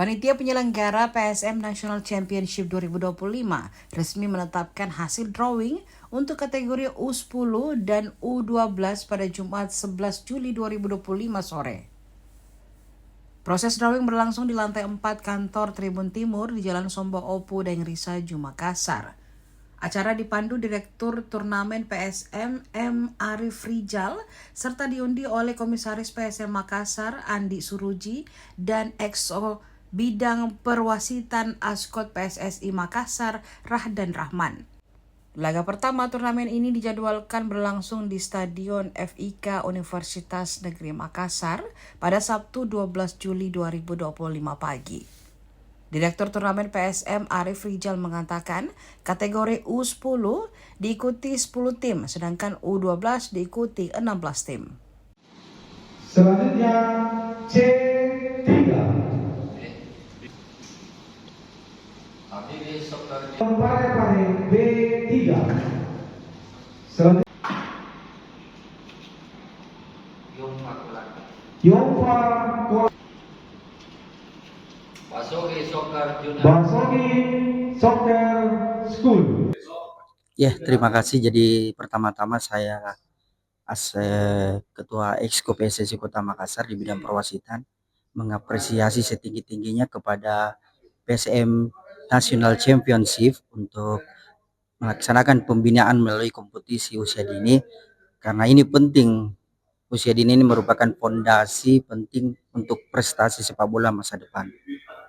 Panitia penyelenggara PSM National Championship 2025 resmi menetapkan hasil drawing untuk kategori U10 dan U12 pada Jumat 11 Juli 2025 sore. Proses drawing berlangsung di lantai 4 kantor Tribun Timur di Jalan Sombo Opu Deng Risaju, Makassar. Acara dipandu Direktur Turnamen PSM M. Arif Rijal serta diundi oleh Komisaris PSM Makassar Andi Suruji dan EXO Bidang Perwasitan Askot PSSI Makassar Rahdan Rahman. Laga pertama turnamen ini dijadwalkan berlangsung di Stadion FIK Universitas Negeri Makassar pada Sabtu 12 Juli 2025 pagi. Direktur Turnamen PSM Arif Rijal mengatakan kategori U10 diikuti 10 tim, sedangkan U12 diikuti 16 tim. Selanjutnya C3. Pare B3. Selanjutnya Yongfa Basogi Soccer School. Ya, terima kasih. Jadi pertama-tama saya Ketua Exco PSSI Kota Makassar di bidang perwasitan mengapresiasi setinggi-tingginya kepada PSM National Championship untuk melaksanakan pembinaan melalui kompetisi usia dini, karena ini penting. Usia dini ini merupakan fondasi penting untuk prestasi sepak bola masa depan.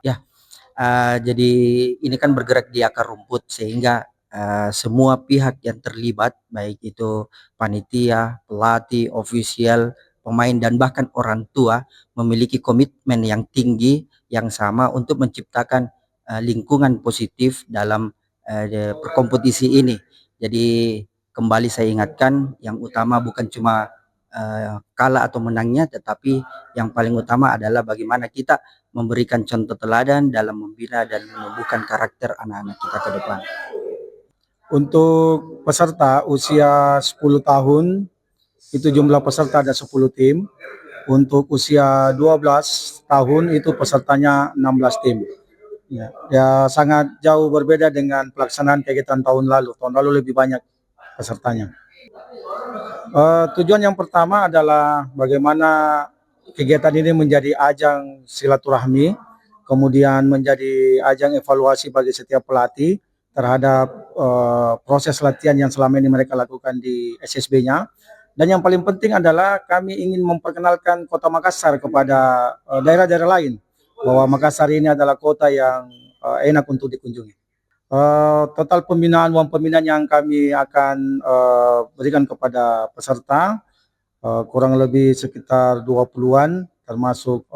Ya, jadi ini kan bergerak di akar rumput sehingga semua pihak yang terlibat, baik itu panitia, pelatih, ofisial, pemain dan bahkan orang tua memiliki komitmen yang tinggi yang sama untuk menciptakan lingkungan positif dalam kompetisi ini. Jadi kembali saya ingatkan, yang utama bukan cuma kalah atau menangnya, tetapi yang paling utama adalah bagaimana kita memberikan contoh teladan dalam membina dan menumbuhkan karakter anak-anak kita ke depan. Untuk peserta usia 10 tahun, itu jumlah peserta ada 10 tim. Untuk usia 12 tahun, itu pesertanya 16 tim. Ya, sangat jauh berbeda dengan pelaksanaan kegiatan tahun lalu. Tahun lalu lebih banyak pesertanya. Tujuan yang pertama adalah bagaimana kegiatan ini menjadi ajang silaturahmi, kemudian menjadi ajang evaluasi bagi setiap pelatih terhadap proses latihan yang selama ini mereka lakukan di SSB-nya. Dan yang paling penting adalah kami ingin memperkenalkan Kota Makassar kepada daerah-daerah lain, bahwa Makassar ini adalah kota yang enak untuk dikunjungi. Total pembinaan, uang pembinaan yang kami akan berikan kepada peserta kurang lebih sekitar 20-an, termasuk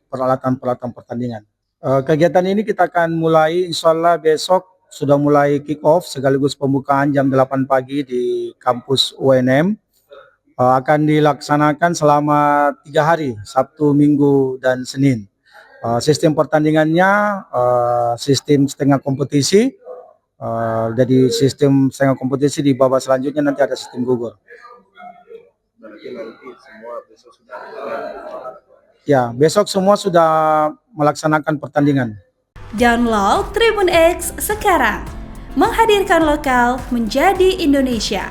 peralatan-peralatan pertandingan. Kegiatan ini kita akan mulai, insya Allah besok sudah mulai kick off sekaligus pembukaan jam 8 pagi di kampus UNM. Akan dilaksanakan selama 3 hari, Sabtu, Minggu, dan Senin. Sistem pertandingannya sistem setengah kompetisi. Jadi sistem setengah kompetisi, di babak selanjutnya nanti ada sistem gugur. Berarti nanti semua besok sudah Ya, besok semua sudah melaksanakan pertandingan. Download Tribun X sekarang, menghadirkan lokal menjadi Indonesia.